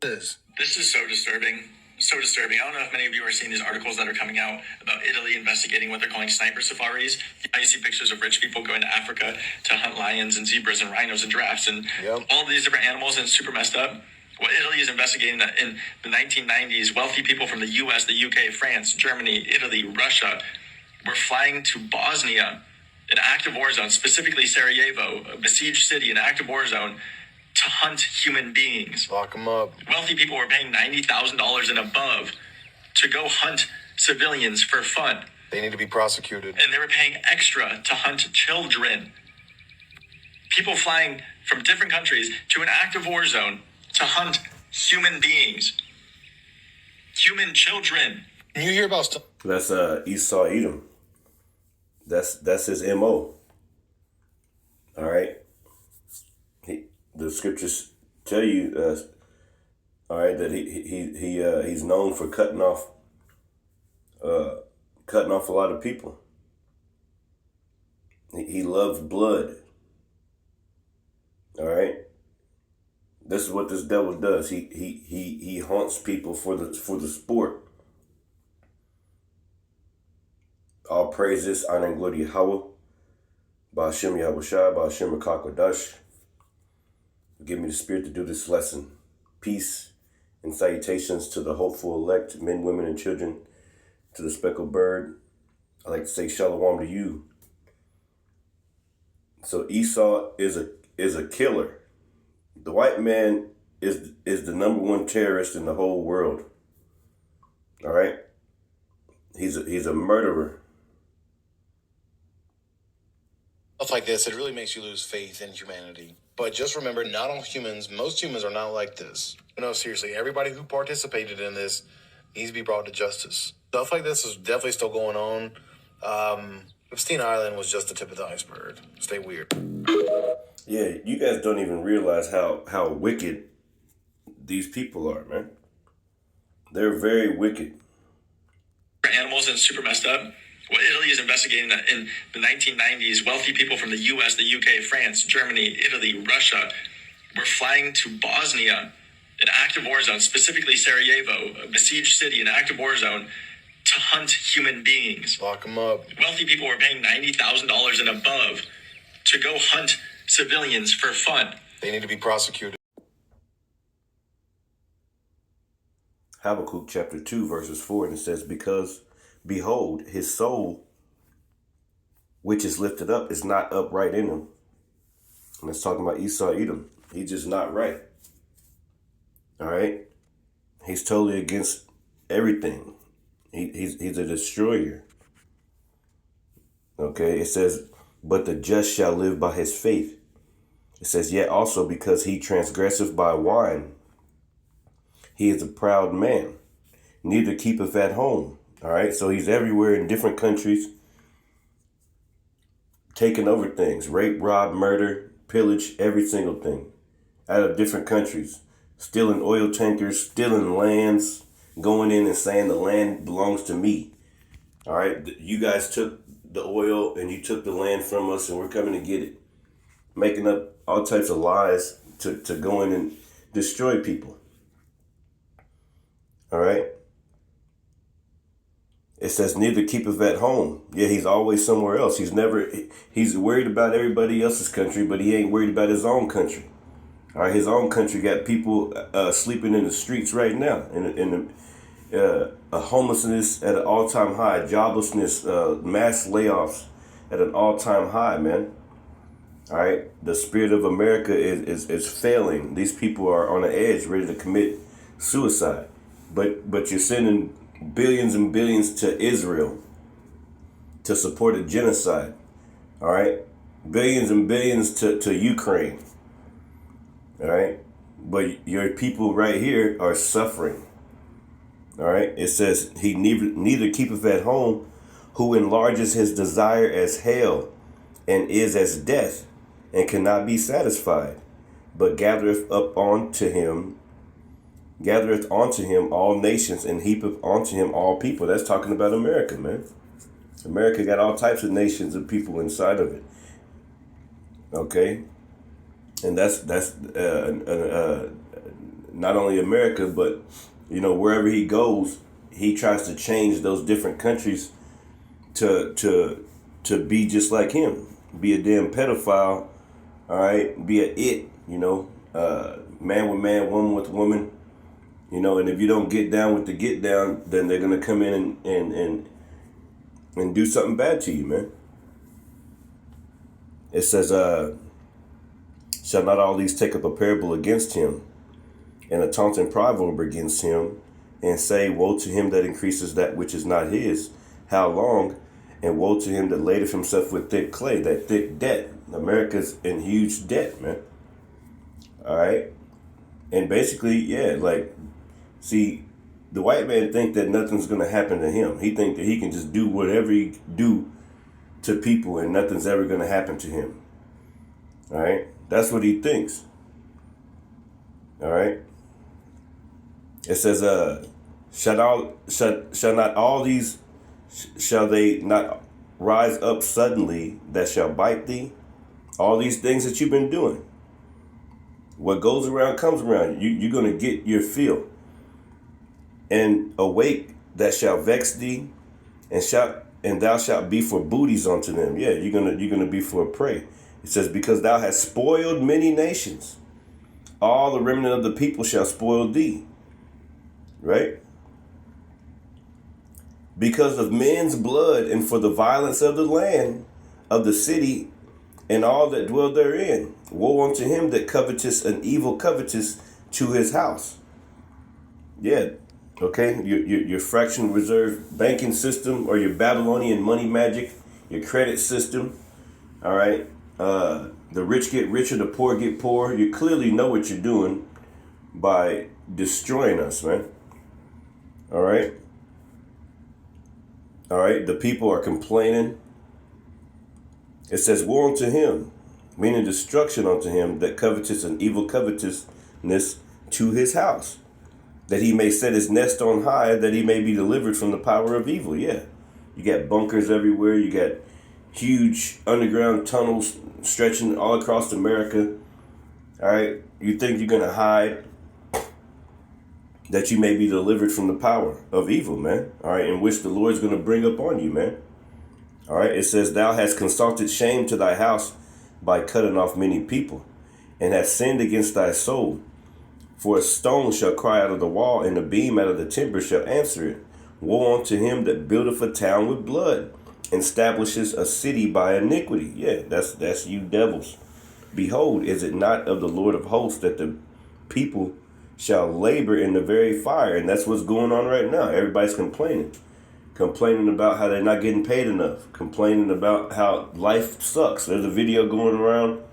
This is so disturbing. So disturbing. I don't know if many of you are seeing these articles that are coming out about Italy investigating what they're calling sniper safaris. I see pictures of rich people going to Africa to hunt lions and zebras and rhinos and giraffes and all these different animals, and it's super messed up. Well, Italy is investigating that in the 1990s, wealthy people from the US, the UK, France, Germany, Italy, Russia were flying to Bosnia, an active war zone, specifically Sarajevo, a besieged city, an active war zone, to hunt human beings. Lock them up. Wealthy people were paying $90,000 and above to go hunt civilians for fun. They need to be prosecuted. And they were paying extra to hunt children. People flying from different countries to an active war zone to hunt human beings. Human children. You hear about stuff. That's Esau Edom. That's his MO. All right. The scriptures tell you, all right, that he's known for cutting off a lot of people. He loves blood. All right. This is what this devil does. He haunts people for the sport. All praises, honor, and glory to Yahweh. Ba'ashem Yahushua, Ba'ashem HaKadosh. Give me the spirit to do this lesson. Peace and salutations to the hopeful elect, men, women, and children. To the speckled bird, I like to say shalom to you. So Esau is a killer. The white man is the number one terrorist in the whole world. All right? He's a murderer. Stuff like this, it really makes you lose faith in humanity. But just remember, not all humans, most humans are not like this. No, seriously, everybody who participated in this needs to be brought to justice. Stuff like this is definitely still going on. Epstein Island was just the tip of the iceberg. Stay weird. Yeah, you guys don't even realize how wicked these people are, man. They're very wicked. Animals, and super messed up. Well, Italy is investigating that in the 1990s, wealthy people from the US, the UK, France, Germany, Italy, Russia were flying to Bosnia, an active war zone, specifically Sarajevo, a besieged city, an active war zone, to hunt human beings. Lock them up. Wealthy people were paying $90,000 and above to go hunt civilians for fun. They need to be prosecuted. Habakkuk chapter 2 verses 4, and it says, because behold, his soul, which is lifted up, is not upright in him. And it's talking about Esau Edom. He's just not right. All right? He's totally against everything. He's a destroyer. Okay? It says, but the just shall live by his faith. It says, yet also because he transgresseth by wine, he is a proud man, neither keepeth at home. All right, so he's everywhere in different countries, taking over things, rape, rob, murder, pillage, every single thing out of different countries, stealing oil tankers, stealing lands, going in and saying the land belongs to me. All right, you guys took the oil and you took the land from us and we're coming to get it. Making up all types of lies to go in and destroy people. All right. It says neither keepeth at home. Yeah, he's always somewhere else. He's worried about everybody else's country, but he ain't worried about his own country. All right, his own country got people sleeping in the streets right now, in homelessness at an all-time high, joblessness, mass layoffs at an all-time high, man. All right, the spirit of America is failing. These people are on the edge, ready to commit suicide. But you're sending billions and billions to Israel to support a genocide. All right, billions and billions to Ukraine. All right, but your people right here are suffering. All right, it says he neither keepeth at home, who enlarges his desire as hell, and is as death, and cannot be satisfied, but gathereth onto him all nations, and heapeth onto him all people. That's talking about America, man. America got all types of nations of people inside of it. Okay, and that's not only America, but wherever he goes, he tries to change those different countries to be just like him, be a damn pedophile, all right, be a man with man, woman with woman, and if you don't get down with the get down, then they're gonna come in and do something bad to you, man. It says, shall not all these take up a parable against him, and a taunting proverb against him, and say, woe to him that increases that which is not his, how long? And woe to him that ladeth himself with thick clay, that thick debt. America's in huge debt, man. All right? And basically, yeah, like, see, the white man think that nothing's going to happen to him. He think that he can just do whatever he do to people and nothing's ever going to happen to him. All right? That's what he thinks. All right? It says, shall they not rise up suddenly that shall bite thee? All these things that you've been doing. What goes around comes around. You're going to get your fill. And awake that shall vex thee, and thou shalt be for booties unto them. Yeah, you're gonna be for a prey. It says, because thou hast spoiled many nations, all the remnant of the people shall spoil thee. Right? Because of men's blood and for the violence of the land, of the city, and all that dwell therein. Woe unto him that coveteth an evil covetous to his house. Yeah, okay. Your fractional reserve banking system, or your Babylonian money magic, your credit system. All right. The rich get richer, the poor get poorer. You clearly know what you're doing by destroying us, man. All right. All right. The people are complaining. It says, woe unto him, meaning destruction unto him that coveteth an evil covetousness to his house, that he may set his nest on high, that he may be delivered from the power of evil. Yeah. You got bunkers everywhere. You got huge underground tunnels stretching all across America. All right. You think you're going to hide, that you may be delivered from the power of evil, man. All right. In which the Lord's going to bring upon you, man. All right. It says, thou hast consulted shame to thy house by cutting off many people, and hast sinned against thy soul. For a stone shall cry out of the wall, and a beam out of the timber shall answer it. Woe unto him that buildeth a town with blood, and establishes a city by iniquity. Yeah, that's you devils. Behold, is it not of the Lord of hosts that the people shall labor in the very fire? And that's what's going on right now. Everybody's complaining about how they're not getting paid enough, complaining about how life sucks. There's a video going around.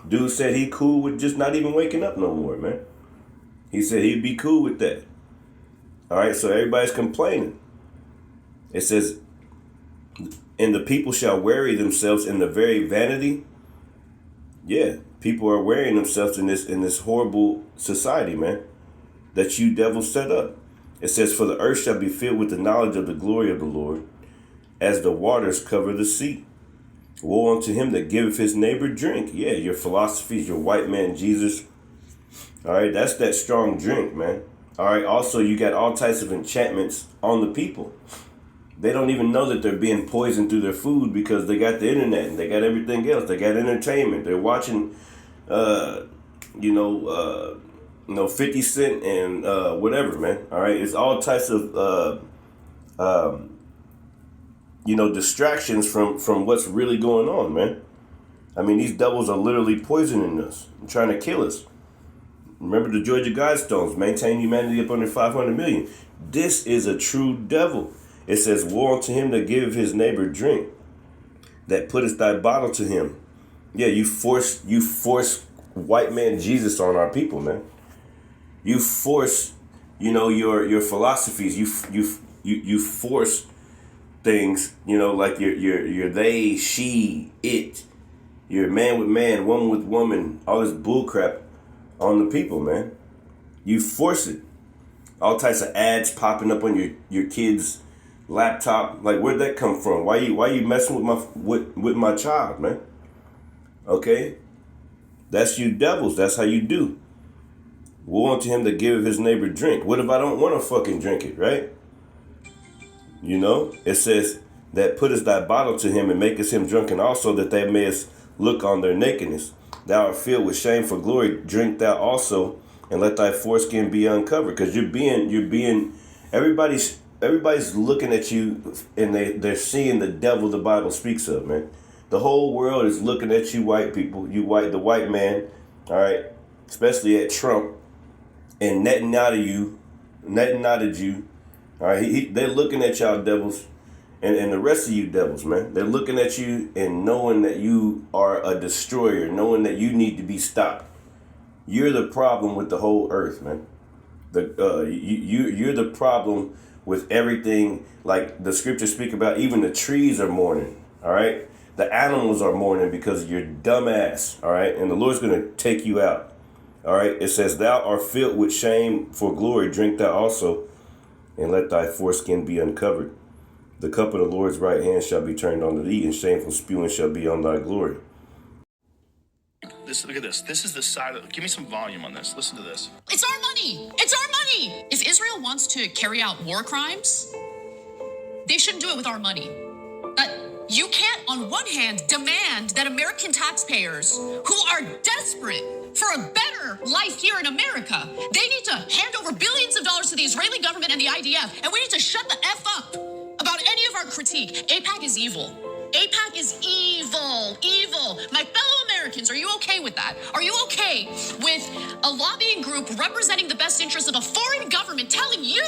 Dude said he cool with just not even waking up no more, man. He said he'd be cool with that. All right, so everybody's complaining. It says, and the people shall weary themselves in the very vanity. Yeah, people are wearying themselves in this horrible society, man, that you devils set up. It says, for the earth shall be filled with the knowledge of the glory of the Lord, as the waters cover the sea. Woe unto him that giveth his neighbor drink. Yeah, your philosophies, your white man Jesus. All right, that's that strong drink, man. All right, also you got all types of enchantments on the people. They don't even know that they're being poisoned through their food because they got the internet and they got everything else. They got entertainment. They're watching, 50 Cent and whatever, man. All right, it's all types of, distractions from what's really going on, man. I mean, these devils are literally poisoning us and trying to kill us. Remember the Georgia Guidestones, maintain humanity up under 500 million. This is a true devil. It says, woe unto him that giveth his neighbor drink, that putteth thy bottle to him. Yeah, you force white man Jesus on our people, man. You force, your philosophies. You force things, like your they, she, it, your man with man, woman with woman, all this bullcrap on the people, man. You force it. All types of ads popping up on your kids' laptop. Like, where'd that come from? Why you messing with my child, man? Okay? That's you devils. That's how you do. Woe unto him that giveth his neighbor drink. What if I don't want to fucking drink it, right? You know, it says that puttest thy bottle to him and makest him drunken also, that they mayest look on their nakedness. Thou art filled with shame for glory. Drink thou also, and let thy foreskin be uncovered. Because everybody's looking at you, and they're seeing the devil the Bible speaks of, man. The whole world is looking at you, white people, the white man, all right, especially at Trump, and netting out of you, all right. They're looking at y'all devils, and the rest of you devils, man. They're looking at you and knowing that you are a destroyer, knowing that you need to be stopped. You're the problem with the whole earth, man. You're the problem with everything. Like the scriptures speak about, even the trees are mourning. All right, the animals are mourning because of your dumb ass. All right, and the Lord's gonna take you out. All right, it says, "Thou art filled with shame for glory. Drink thou also, and let thy foreskin be uncovered. The cup of the Lord's right hand shall be turned unto thee, and shameful spewing shall be on thy glory." Look at this. This is the side of. Give me some volume on this. Listen to this. It's our money. It's our money. If Israel wants to carry out war crimes, they shouldn't do it with our money. You can't, on one hand, demand that American taxpayers who are desperate for a better life here in America, they need to hand over billions of dollars to the Israeli government and the IDF, and we need to shut the F up about any of our critique. AIPAC is evil. AIPAC is evil. Evil. My fellow Americans, are you okay with that? Are you okay with a lobbying group representing the best interests of a foreign government telling you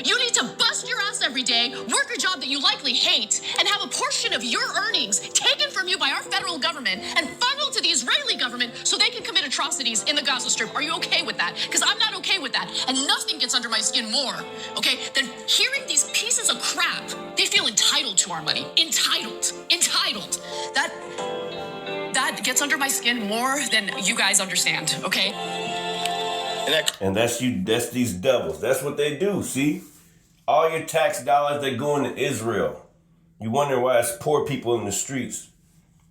you need to bust your ass every day, work a job that you likely hate, and have a portion of your earnings taken from you by our federal government and funneled to the Israeli government so they can commit atrocities in the Gaza Strip? Are you okay with that? Because I'm not okay with that. And nothing gets under my skin more, okay, than hearing these pieces of crap. They feel entitled to our money. Entitled. That gets under my skin more than you guys understand, okay? And that's these devils. That's what they do, see? All your tax dollars, they go into Israel. You wonder why it's poor people in the streets.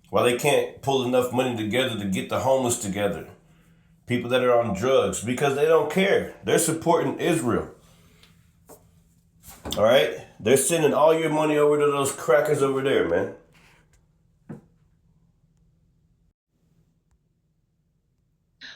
Why they can't pull enough money together to get the homeless together. People that are on drugs, because they don't care. They're supporting Israel. All right? They're sending all your money over to those crackers over there, man.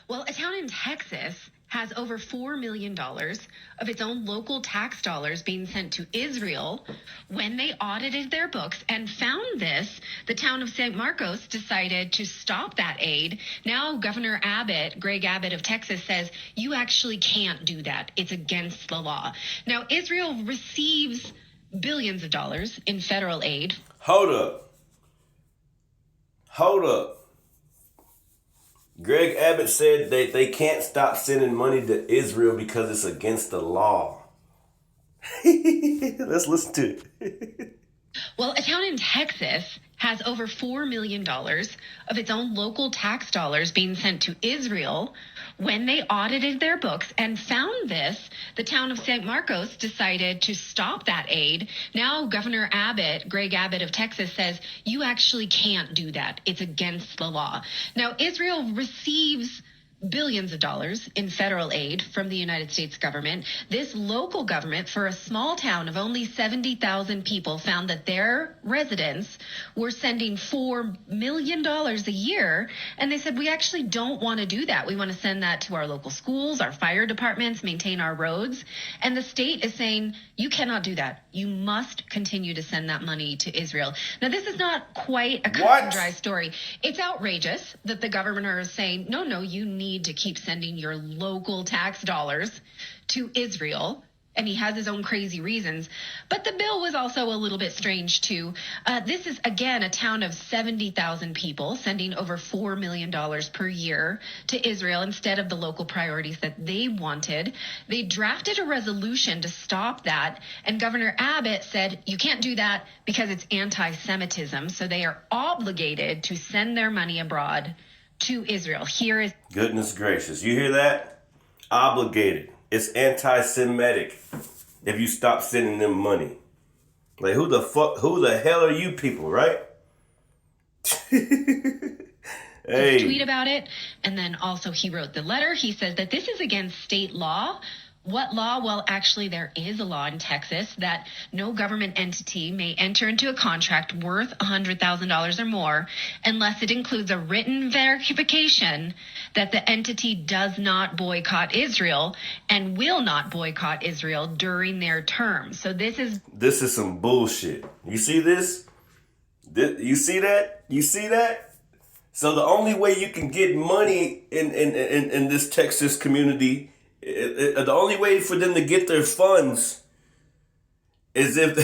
Well, a town in Texas has over $4 million of its own local tax dollars being sent to Israel. When they audited their books and found this, the town of San Marcos decided to stop that aid. Now, Governor Abbott, Greg Abbott of Texas, says you actually can't do that. It's against the law. Now, Israel receives billions of dollars in federal aid. Hold up. Greg Abbott said they can't stop sending money to Israel because it's against the law. Let's listen to it. Well, a town in Texas has over $4 million of its own local tax dollars being sent to Israel. When they audited their books and found this, the town of San Marcos decided to stop that aid. Now, Governor Abbott, Greg Abbott of Texas, says you actually can't do that. It's against the law. Now, Israel receives billions of dollars in federal aid from the United States government. This local government, for a small town of only 70,000 people, found that their residents were sending $4 million a year. And they said, we actually don't want to do that. We want to send that to our local schools, our fire departments, maintain our roads. And the state is saying, you cannot do that. You must continue to send that money to Israel. Now, this is not quite a cut and dry story. It's outrageous that the governor is saying, no, you need to keep sending your local tax dollars to Israel. And he has his own crazy reasons. But the bill was also a little bit strange, too. This is, again, a town of 70,000 people sending over $4 million per year to Israel instead of the local priorities that they wanted. They drafted a resolution to stop that. And Governor Abbott said, you can't do that because it's anti-Semitism. So they are obligated to send their money abroad to Israel. Here is... Goodness gracious. You hear that? Obligated. It's anti-Semitic if you stop sending them money. Like, who the hell are you people, right? Hey. tweet about it. And then also he wrote the letter. He says that this is against state law. What law? Well, actually, there is a law in Texas that no government entity may enter into a contract worth $100,000 or more unless it includes a written verification that the entity does not boycott Israel and will not boycott Israel during their term. So this is some bullshit. You see this? You see that? You see that? So the only way you can get money in this Texas community, the only way for them to get their funds is if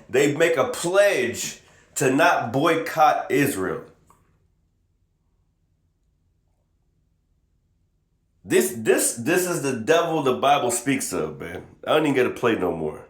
they make a pledge to not boycott Israel. This is the devil the Bible speaks of, man. I don't even get to play no more.